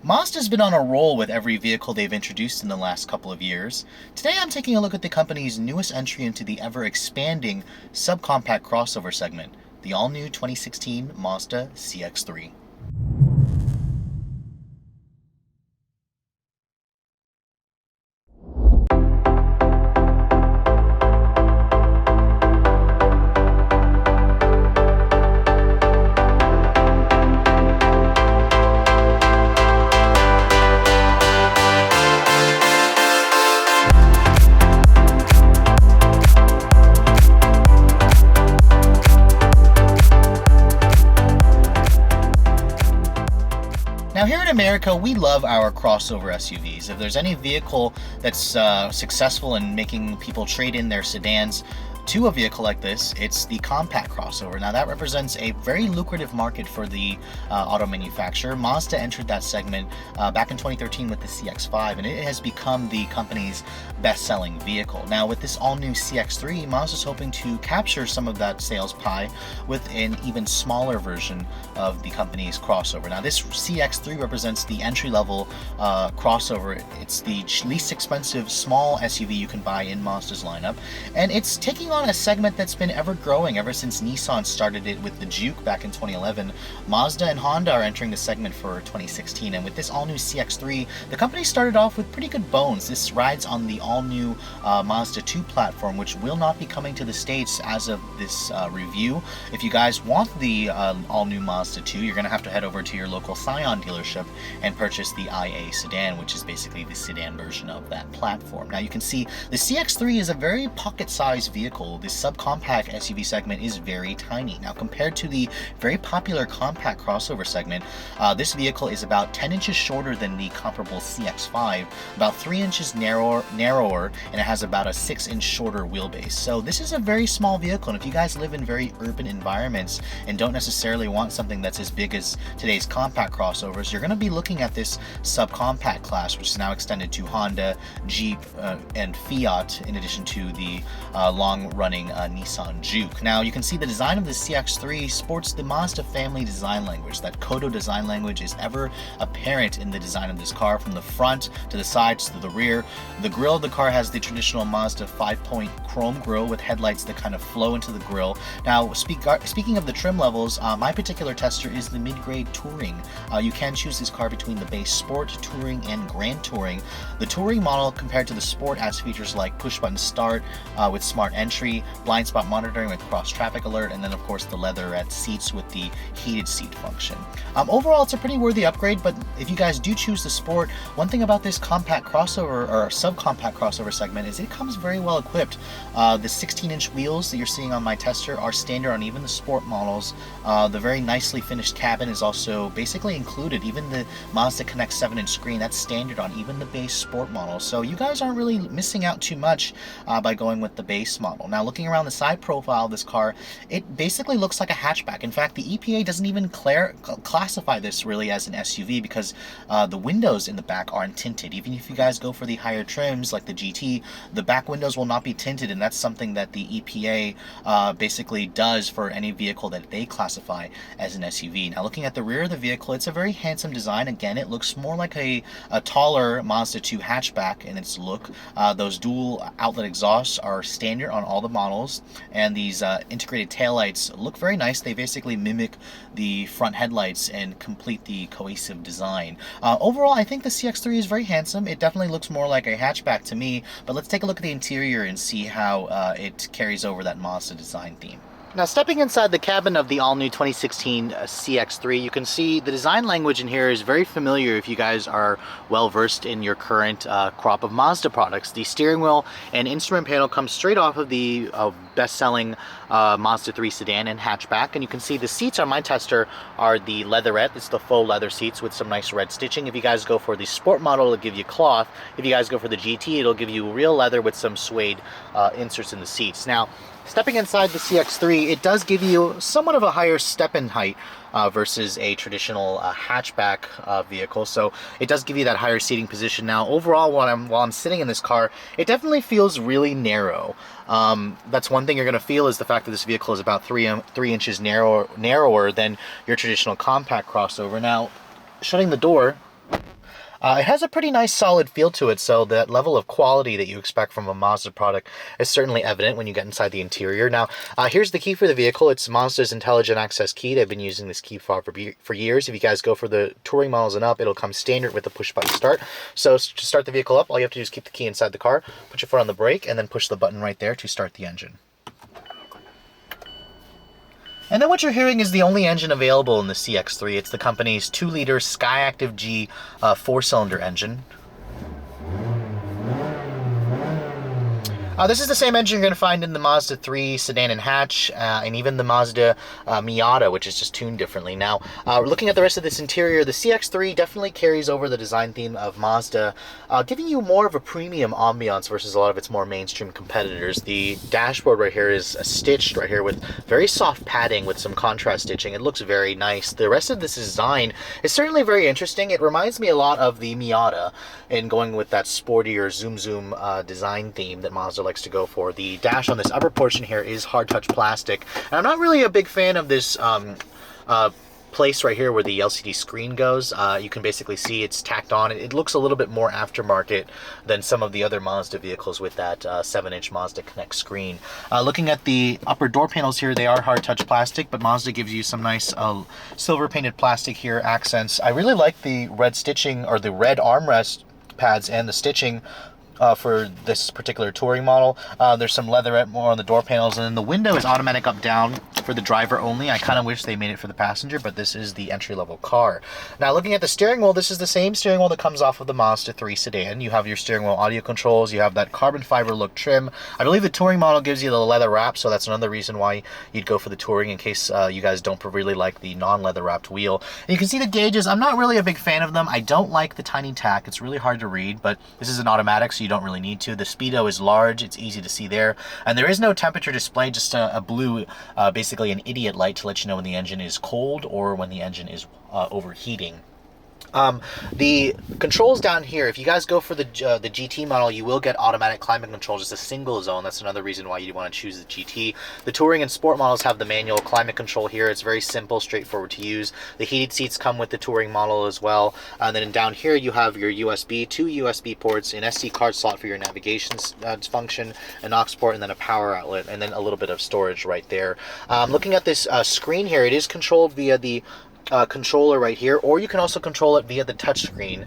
Mazda's been on a roll with every vehicle they've introduced in the last couple of years. Today I'm taking a look at the company's newest entry into the ever-expanding subcompact crossover segment, the all-new 2016 Mazda CX-3. Now here in America, we love our crossover SUVs. If there's any vehicle that's successful in making people trade in their sedans to a vehicle like this, it's the compact crossover. Now that represents a very lucrative market for the auto manufacturer. Mazda entered that segment back in 2013 with the CX-5, and it has become the company's best-selling vehicle. Now with this all-new CX-3, Mazda's hoping to capture some of that sales pie with an even smaller version of the company's crossover. Now this CX-3 represents the entry-level crossover. It's the least expensive small SUV you can buy in Mazda's lineup, and it's taking on a segment that's been ever growing ever since Nissan started it with the Juke back in 2011. Mazda and Honda are entering the segment for 2016, and with this all-new CX-3, the company started off with pretty good bones. This rides on the all-new Mazda 2 platform, which will not be coming to the States as of this review. If you guys want the all-new Mazda 2, you're going to have to head over to your local Scion dealership and purchase the IA sedan, which is basically the sedan version of that platform. Now you can see the CX-3 is a very pocket-sized vehicle. This subcompact SUV segment is very tiny. Now compared to the very popular compact crossover segment, this vehicle is about 10 inches shorter than the comparable CX-5, about 3 inches narrower, and it has about a 6-inch shorter wheelbase. So this is a very small vehicle, and if you guys live in very urban environments and don't necessarily want something that's as big as today's compact crossovers, you're going to be looking at this subcompact class, which is now extended to Honda, Jeep, and Fiat, in addition to the long-running Nissan Juke. Now you can see the design of the CX-3 sports the Mazda family design language. That Kodo design language is ever apparent in the design of this car, from the front to the sides to the rear. The grille of the car has the traditional Mazda 5-point chrome grille with headlights that kind of flow into the grille. Now speaking of the trim levels, my particular tester is the mid-grade Touring. You can choose this car between the base Sport, Touring, and Grand Touring. The Touring model, compared to the Sport, has features like push-button start with smart entry, blind spot monitoring with cross traffic alert, and then of course the leatherette seats with the heated seat function. Overall, it's a pretty worthy upgrade, but if you guys do choose the Sport, one thing about this compact crossover or subcompact crossover segment is it comes very well equipped. The 16-inch wheels that you're seeing on my tester are standard on even the Sport models. The very nicely finished cabin is also basically included. Even the Mazda Connect 7-inch screen, that's standard on even the base Sport model. So you guys aren't really missing out too much by going with the base model. Now looking around the side profile of this car, it basically looks like a hatchback. In fact, the EPA doesn't even classify this really as an SUV because the windows in the back aren't tinted. Even if you guys go for the higher trims like the GT, the back windows will not be tinted, and that's something that the EPA basically does for any vehicle that they classify as an SUV. Now looking at the rear of the vehicle, it's a very handsome design. Again, it looks more like a taller Mazda 2 hatchback in its look. Those dual outlet exhausts are standard on all the models, and these integrated taillights look very nice. They basically mimic the front headlights and complete the cohesive design. Overall, I think the CX-3 is very handsome. It definitely looks more like a hatchback to me, but let's take a look at the interior and see how it carries over that Mazda design theme. Now stepping inside the cabin of the all-new 2016 CX-3, you can see the design language in here is very familiar if you guys are well versed in your current crop of Mazda products. The steering wheel and instrument panel comes straight off of the best-selling Mazda 3 sedan and hatchback, and you can see the seats on my tester are the leatherette. It's the faux leather seats with some nice red stitching. If you guys go for the Sport model, it'll give you cloth. If you guys go for the GT, it'll give you real leather with some suede inserts in the seats. Now stepping inside the CX-3, it does give you somewhat of a higher step-in height versus a traditional hatchback vehicle, so it does give you that higher seating position. Now overall, while I'm sitting in this car, it definitely feels really narrow. That's one thing you're going to feel, is the fact that this vehicle is about 3 inches narrower than your traditional compact crossover. Now shutting the door, It has a pretty nice solid feel to it, so that level of quality that you expect from a Mazda product is certainly evident when you get inside the interior. Now, here's the key for the vehicle. It's Mazda's intelligent access key. They've been using this key fob for years. If you guys go for the touring models and up, it'll come standard with a push-button start. So to start the vehicle up, all you have to do is keep the key inside the car, put your foot on the brake, and then push the button right there to start the engine. And then what you're hearing is the only engine available in the CX-3. It's the company's 2-liter Skyactiv G 4-cylinder engine. This is the same engine you're going to find in the Mazda 3 sedan and hatch, and even the Mazda Miata, which is just tuned differently. Now, looking at the rest of this interior, the CX-3 definitely carries over the design theme of Mazda, giving you more of a premium ambiance versus a lot of its more mainstream competitors. The dashboard right here is stitched right here with very soft padding with some contrast stitching. It looks very nice. The rest of this design is certainly very interesting. It reminds me a lot of the Miata in going with that sportier zoom design theme that Mazda likes to go for. The dash on this upper portion here is hard touch plastic, and I'm not really a big fan of this place right here where the LCD screen goes. You can basically see it's tacked on. It looks a little bit more aftermarket than some of the other Mazda vehicles with that 7-inch Mazda Connect screen. Looking at the upper door panels here, they are hard touch plastic, but Mazda gives you some nice silver painted plastic here accents. I really like the red stitching, or the red armrest pads, and the stitching for this particular touring model. There's some leatherette more on the door panels, and then the window is automatic up down for the driver only. I kind of wish they made it for the passenger, but this is the entry-level car. Now, looking at the steering wheel, this is the same steering wheel that comes off of the Mazda 3 sedan. You have your steering wheel audio controls, you have that carbon fiber look trim. I believe the touring model gives you the leather wrap, so that's another reason why you'd go for the touring, in case you guys don't really like the non-leather wrapped wheel. And you can see the gauges. I'm not really a big fan of them. I don't like the tiny tack. It's really hard to read, but this is an automatic, so you don't really need to. The speedo is large. It's easy to see there. And there is no temperature display, just a blue, basically an idiot light to let you know when the engine is cold or when the engine is overheating. The controls down here, if you guys go for the GT model, you will get automatic climate control, just a single zone. That's another reason why you want to choose the GT. The touring and sport models have the manual climate control here. It's very simple, straightforward to use. The heated seats come with the touring model as well. And then down here you have your USB, 2 USB ports, an SD card slot for your navigation function, an aux port, and then a power outlet, and then a little bit of storage right there. Looking at this screen here, it is controlled via the controller right here, or you can also control it via the touchscreen,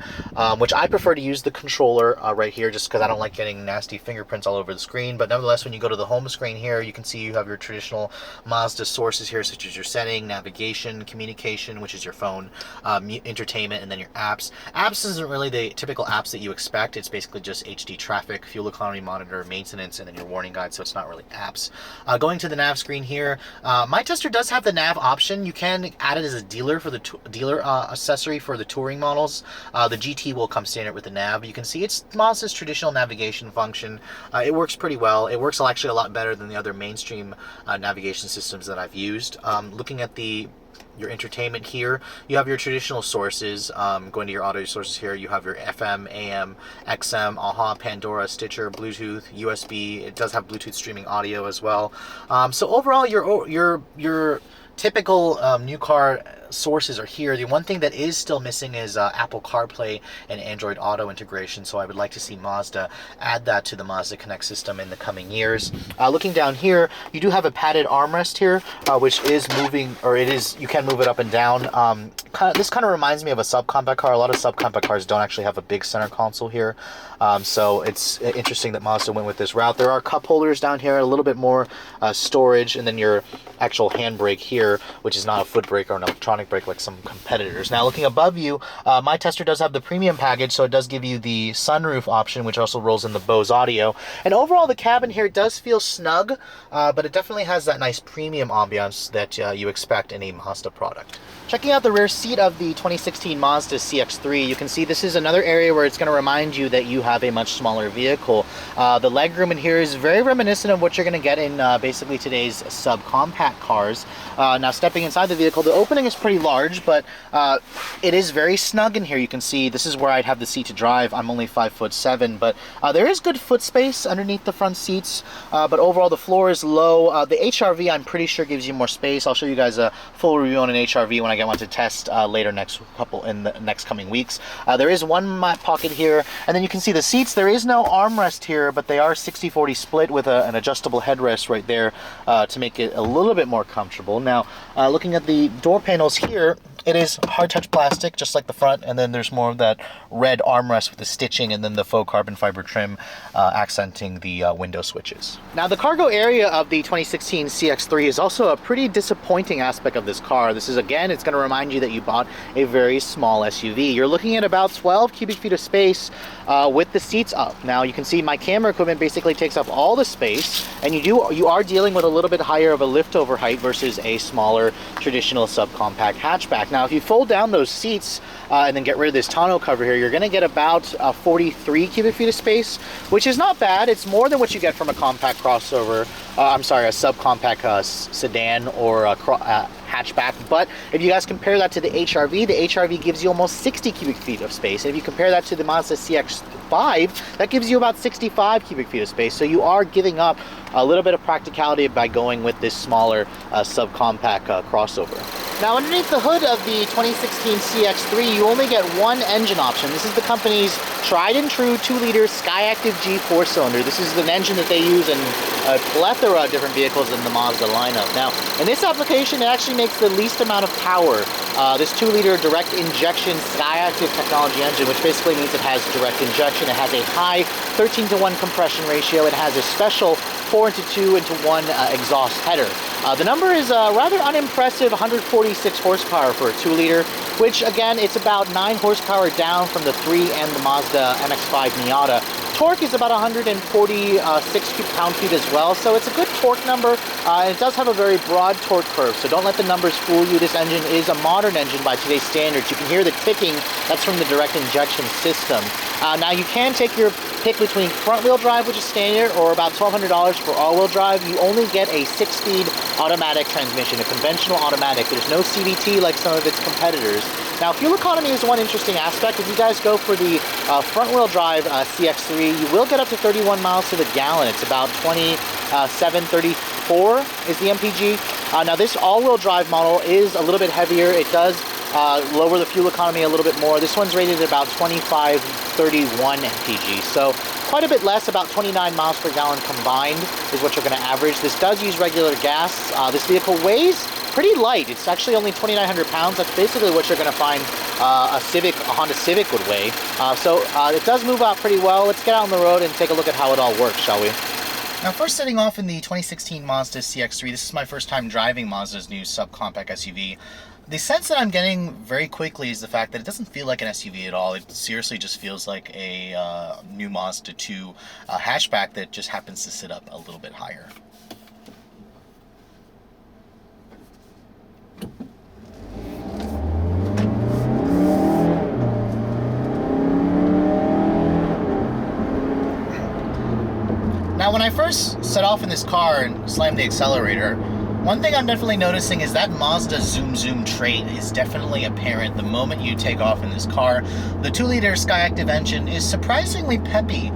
which I prefer to use the controller right here, just because I don't like getting nasty fingerprints all over the screen. But nevertheless, when you go to the home screen here, you can see you have your traditional Mazda sources here, such as your setting, navigation, communication, which is your phone, entertainment, and then your apps. Apps isn't really the typical apps that you expect. It's basically just HD traffic, fuel economy monitor, maintenance, and then your warning guide, so it's not really apps. Going to the nav screen here, my tester does have the nav option. You can add it as a dealer for the dealer accessory for the touring models. The GT will come standard with the nav. You can see it's Mazda's traditional navigation function. It works pretty well. It works actually a lot better than the other mainstream navigation systems that I've used. Looking at your entertainment here, you have your traditional sources. Going to your audio sources here, you have your FM, AM, XM, AHA, Pandora, Stitcher, Bluetooth, USB. It does have Bluetooth streaming audio as well. So overall, your typical new car sources are here. The one thing that is still missing is Apple CarPlay and Android Auto integration, so I would like to see Mazda add that to the Mazda Connect system in the coming years. Looking down here, you do have a padded armrest here, which is moving, or you can move it up and down. This kind of reminds me of a subcompact car. A lot of subcompact cars don't actually have a big center console here, so it's interesting that Mazda went with this route. There are cup holders down here, a little bit more storage, and then your actual handbrake here, which is not a foot brake or an electronic brake like some competitors. Now, looking above you, my tester does have the premium package, so it does give you the sunroof option, which also rolls in the Bose audio. And overall, the cabin here does feel snug, but it definitely has that nice premium ambiance that you expect in a Mazda product. Checking out the rear seat of the 2016 Mazda CX-3, you can see this is another area where it's going to remind you that you have a much smaller vehicle. The legroom in here is very reminiscent of what you're going to get in basically today's subcompact cars. Now, stepping inside the vehicle, the opening is pretty large, but it is very snug in here. You can see this is where I'd have the seat to drive. I'm only 5'7", but there is good foot space underneath the front seats, but overall the floor is low. The HRV I'm pretty sure gives you more space. I'll show you guys a full review on an HRV when I get one to test later in the next coming weeks. There is one pocket here, and then you can see the seats. There is no armrest here, but they are 60-40 split with an adjustable headrest right there to make it a little bit more comfortable. Now, looking at the door panels here, it is hard touch plastic, just like the front, and then there's more of that red armrest with the stitching, and then the faux carbon fiber trim accenting the window switches. Now, the cargo area of the 2016 CX-3 is also a pretty disappointing aspect of this car. This is, again, it's going to remind you that you bought a very small SUV. You're looking at about 12 cubic feet of space with the seats up. Now, you can see my camera equipment basically takes up all the space, and you are dealing with a little bit higher of a liftover height versus a smaller traditional subcompact hatchback. Now, if you fold down those seats and then get rid of this tonneau cover here, you're going to get about 43 cubic feet of space, which is not bad. It's more than what you get from a compact crossover. I'm sorry, a subcompact sedan or a hatchback. But if you guys compare that to the HRV gives you almost 60 cubic feet of space. And if you compare that to the Mazda CX-5, that gives you about 65 cubic feet of space. So you are giving up a little bit of practicality by going with this smaller subcompact crossover. Now, underneath the hood of the 2016 CX-3, you only get one engine option. This is the company's tried and true 2-liter Skyactiv G 4-cylinder. This is an engine that they use in a plethora of different vehicles in the Mazda lineup. Now, in this application, it actually makes the least amount of power. This 2-liter direct injection Skyactiv technology engine, which basically means it has direct injection. It has a high 13-to-1 compression ratio. It has a special 4-to-2-to-1 exhaust header. The number is rather unimpressive, 146 horsepower for a 2-liter, which again, it's about 9 horsepower down from the 3 and the Mazda MX-5 Miata. Torque is about 146 pound-feet as well, so it's a good torque number, and it does have a very broad torque curve, so don't let the numbers fool you. This engine is a modern engine by today's standards. You can hear the ticking. That's from the direct injection system. Now, you can take your pick between front-wheel drive, which is standard, or about $1,200 for all-wheel drive. You only get a 6-speed automatic transmission, a conventional automatic. There's no CVT like some of its competitors. Now, fuel economy is one interesting aspect. If you guys go for the front-wheel drive CX-3, you will get up to 31 miles to the gallon. It's about 2734 is the MPG. Now, this all-wheel drive model is a little bit heavier. It does lower the fuel economy a little bit more. This one's rated at about 2531 MPG, so quite a bit less, about 29 miles per gallon combined is what you're going to average. This does use regular gas. This vehicle weighs pretty light. It's actually only 2,900 pounds. That's basically what you're going to find a Honda Civic would weigh. So it does move out pretty well. Let's get out on the road and take a look at how it all works, shall we? Now, first setting off in the 2016 Mazda CX-3, this is my first time driving Mazda's new subcompact SUV. The sense that I'm getting very quickly is the fact that it doesn't feel like an SUV at all. It seriously just feels like a new Mazda 2 hatchback that just happens to sit up a little bit higher. Now, when I first set off in this car and slammed the accelerator, one thing I'm definitely noticing is that Mazda zoom zoom trait is definitely apparent the moment you take off in this car. The 2-liter Skyactiv engine is surprisingly peppy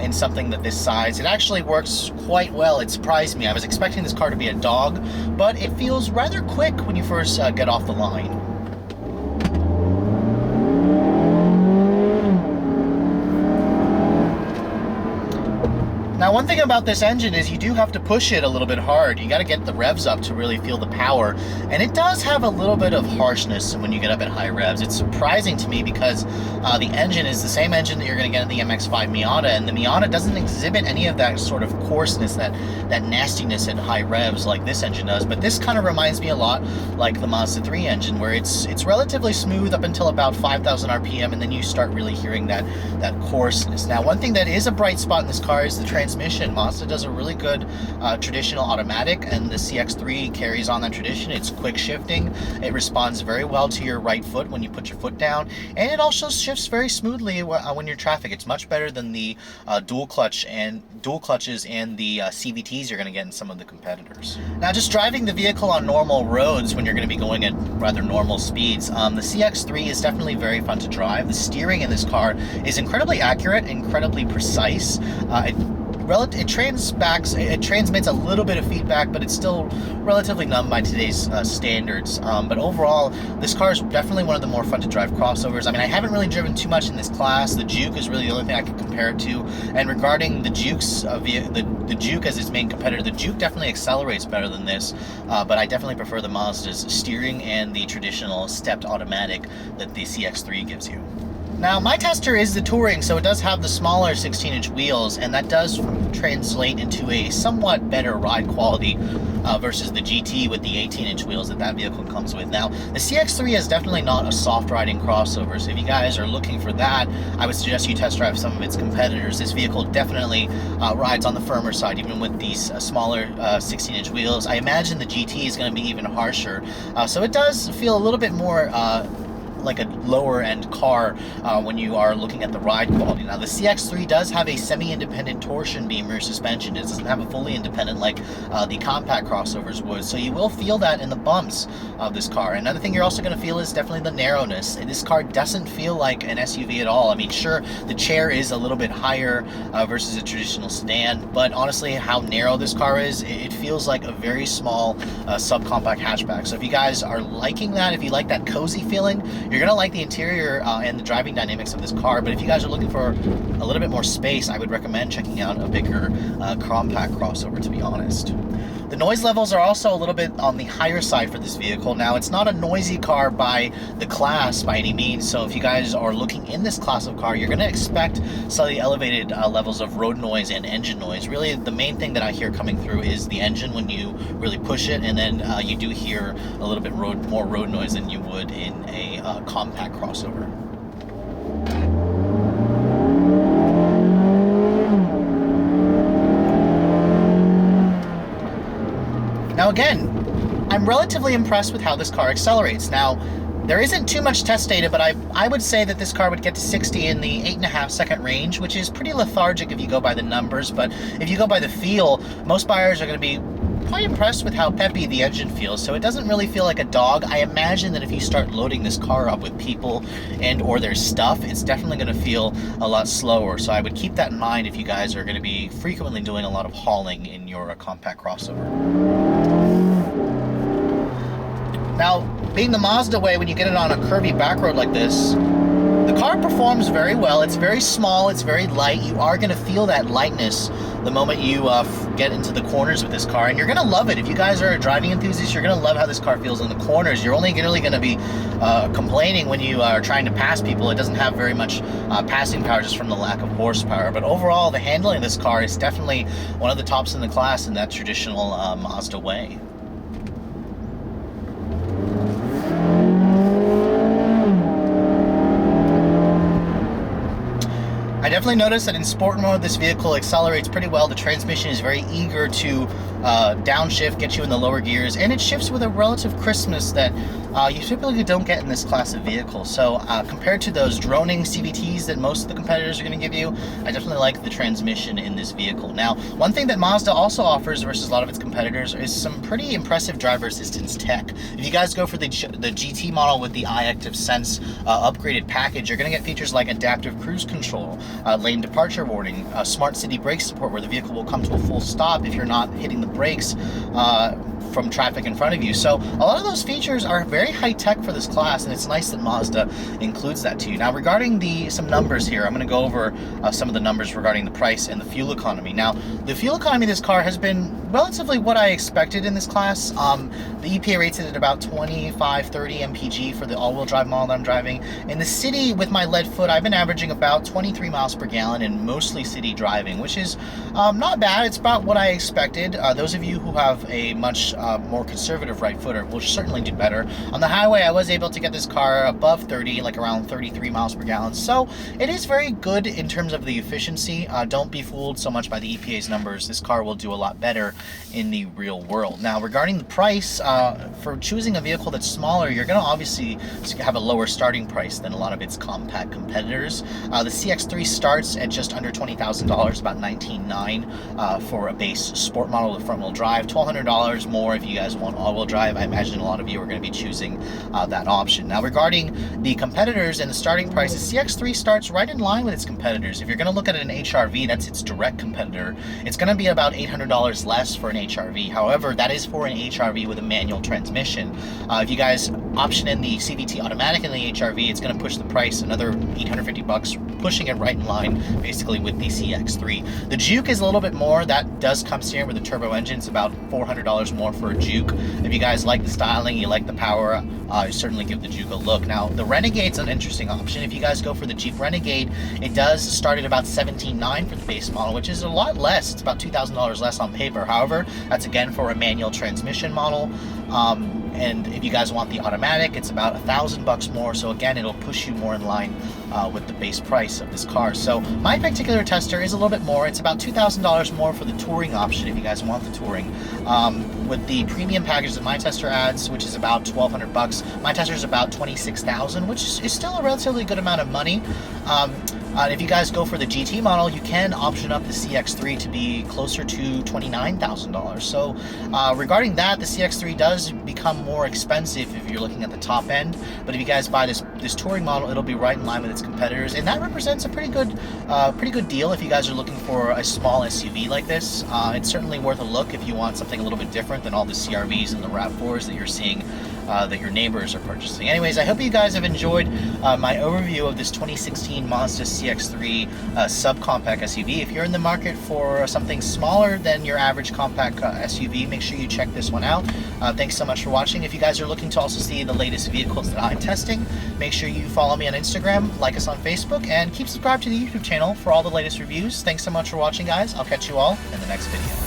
in something that this size. It actually works quite well. It surprised me. I was expecting this car to be a dog, but it feels rather quick when you first get off the line. Now, one thing about this engine is you do have to push it a little bit hard. You got to get the revs up to really feel the power. And it does have a little bit of harshness when you get up at high revs. It's surprising to me because the engine is the same engine that you're going to get in the MX-5 Miata. And the Miata doesn't exhibit any of that sort of coarseness, that nastiness at high revs like this engine does. But this kind of reminds me a lot like the Mazda 3 engine, where it's relatively smooth up until about 5,000 RPM. And then you start really hearing that coarseness. Now, one thing that is a bright spot in this car is the transmission transmission. Mazda does a really good traditional automatic, and the CX-3 carries on that tradition. It's quick shifting. It responds very well to your right foot when you put your foot down, and it also shifts very smoothly when you're in traffic. It's much better than the dual clutches and the CVTs you're going to get in some of the competitors. Now, just driving the vehicle on normal roads when you're going to be going at rather normal speeds, the CX-3 is definitely very fun to drive. The steering in this car is incredibly accurate, incredibly precise. It transmits a little bit of feedback, but it's still relatively numb by today's standards. But overall, this car is definitely one of the more fun to drive crossovers. I mean, I haven't really driven too much in this class. The Juke is really the only thing I can compare it to. And regarding the Juke's the Juke as its main competitor, the Juke definitely accelerates better than this. But I definitely prefer the Mazda's steering and the traditional stepped automatic that the CX-3 gives you. Now, my tester is the Touring, so it does have the smaller 16-inch wheels, and that does translate into a somewhat better ride quality versus the GT with the 18-inch wheels that vehicle comes with. Now, the CX-3 is definitely not a soft riding crossover, so if you guys are looking for that, I would suggest you test drive some of its competitors. This vehicle definitely rides on the firmer side, even with these smaller 16-inch wheels. I imagine the GT is going to be even harsher, so it does feel a little bit more like a lower end car when you are looking at the ride quality. Now, the CX-3 does have a semi-independent torsion beam rear suspension. It doesn't have a fully independent like the compact crossovers would, so you will feel that in the bumps of this car. Another thing you're also going to feel is definitely the narrowness. This car doesn't feel like an SUV at all. I mean, sure, the chair is a little bit higher versus a traditional sedan, but honestly, how narrow this car is, it feels like a very small subcompact hatchback. So if you guys are liking that, if you like that cozy feeling, you're going to like the interior and the driving dynamics of this car. But if you guys are looking for a little bit more space, I would recommend checking out a bigger compact crossover, to be honest. The noise levels are also a little bit on the higher side for this vehicle. Now, it's not a noisy car by the class by any means, so if you guys are looking in this class of car, you're going to expect slightly elevated levels of road noise and engine noise. Really, the main thing that I hear coming through is the engine when you really push it, and then you do hear a little bit more road noise than you would in a compact crossover. Now again, I'm relatively impressed with how this car accelerates. Now, there isn't too much test data, but I would say that this car would get to 60 in the 8.5 second range, which is pretty lethargic if you go by the numbers, but if you go by the feel, most buyers are going to be quite impressed with how peppy the engine feels. So it doesn't really feel like a dog. I imagine that if you start loading this car up with people and or their stuff, it's definitely going to feel a lot slower. So I would keep that in mind if you guys are going to be frequently doing a lot of hauling in your compact crossover. Now, being the Mazda way, when you get it on a curvy back road like this, the car performs very well. It's very small, it's very light. You are going to feel that lightness the moment you get into the corners with this car, and you're going to love it. If you guys are a driving enthusiast, you're going to love how this car feels in the corners. You're only really going to be complaining when you are trying to pass people. It doesn't have very much passing power just from the lack of horsepower, but overall, the handling of this car is definitely one of the tops in the class in that traditional Mazda way. I definitely noticed that in sport mode, this vehicle accelerates pretty well. The transmission is very eager to downshift, get you in the lower gears, and it shifts with a relative crispness that you typically don't get in this class of vehicle. So compared to those droning CVTs that most of the competitors are going to give you, I definitely like the transmission in this vehicle. Now, one thing that Mazda also offers versus a lot of its competitors is some pretty impressive driver assistance tech. If you guys go for the GT model with the iActive Sense upgraded package, you're going to get features like adaptive cruise control, lane departure warning, smart city brake support, where the vehicle will come to a full stop if you're not hitting the brakes from traffic in front of you. So a lot of those features are very high tech for this class, and it's nice that Mazda includes that to you. Now, regarding some numbers here, I'm going to go over some of the numbers regarding the price and the fuel economy. Now, the fuel economy of this car has been relatively what I expected in this class. The EPA rates it at about 25-30 mpg for the all-wheel drive model that I'm driving. In the city with my lead foot, I've been averaging about 23 miles per gallon in mostly city driving, which is not bad. It's about what I expected. those of you who have a much more conservative right footer will certainly do better. On the highway, I was able to get this car above 30, like around 33 miles per gallon. So it is very good in terms of the efficiency. Don't be fooled so much by the EPA's numbers. This car will do a lot better in the real world. Now, regarding the price, for choosing a vehicle that's smaller, you're going to obviously have a lower starting price than a lot of its compact competitors. The CX-3 starts at just under $20,000, about $19,900 for a base sport model with front-wheel drive, $1,200 more if you guys want all-wheel drive. I imagine a lot of you are going to be choosing that option. Now, regarding the competitors and the starting prices, CX-3 starts right in line with its competitors. If you're going to look at an HRV, that's its direct competitor, it's going to be about $800 less for an HRV. However, that is for an HRV with a manual transmission. If you guys option in the CVT automatic in the HRV, it's going to push the price another $850, pushing it right in line basically with the CX-3. The Juke is a little bit more. That does come steering with a turbo engine. It's about $400 more for a Juke. If you guys like the styling, you like the power, certainly give the Juke a look. Now, the Renegade's an interesting option. If you guys go for the Jeep Renegade, it does start at about $17,900 for the base model, which is a lot less. It's about $2,000 less on paper. However, that's again for a manual transmission model. And if you guys want the automatic, it's about $1,000 more. So again, it'll push you more in line with the base price of this car. So my particular tester is a little bit more. It's about $2,000 more for the touring option if you guys want the touring. With the premium package that my tester adds, which is about $1,200, my tester is about $26,000, which is still a relatively good amount of money. If you guys go for the GT model, you can option up the CX-3 to be closer to $29,000. So regarding that, the CX-3 does become more expensive if you're looking at the top end. But if you guys buy this touring model, it'll be right in line with its competitors, and that represents a pretty good deal if you guys are looking for a small SUV like this. It's certainly worth a look if you want something a little bit different than all the CR-Vs and the RAV4s that you're seeing that your neighbors are purchasing. Anyways, I hope you guys have enjoyed my overview of this 2016 Mazda CX-3 subcompact SUV. If you're in the market for something smaller than your average compact SUV, make sure you check this one out. Thanks so much for watching. If you guys are looking to also see the latest vehicles that I'm testing, make sure you follow me on Instagram, like us on Facebook, and keep subscribed to the YouTube channel for all the latest reviews. Thanks so much for watching, guys. I'll catch you all in the next video.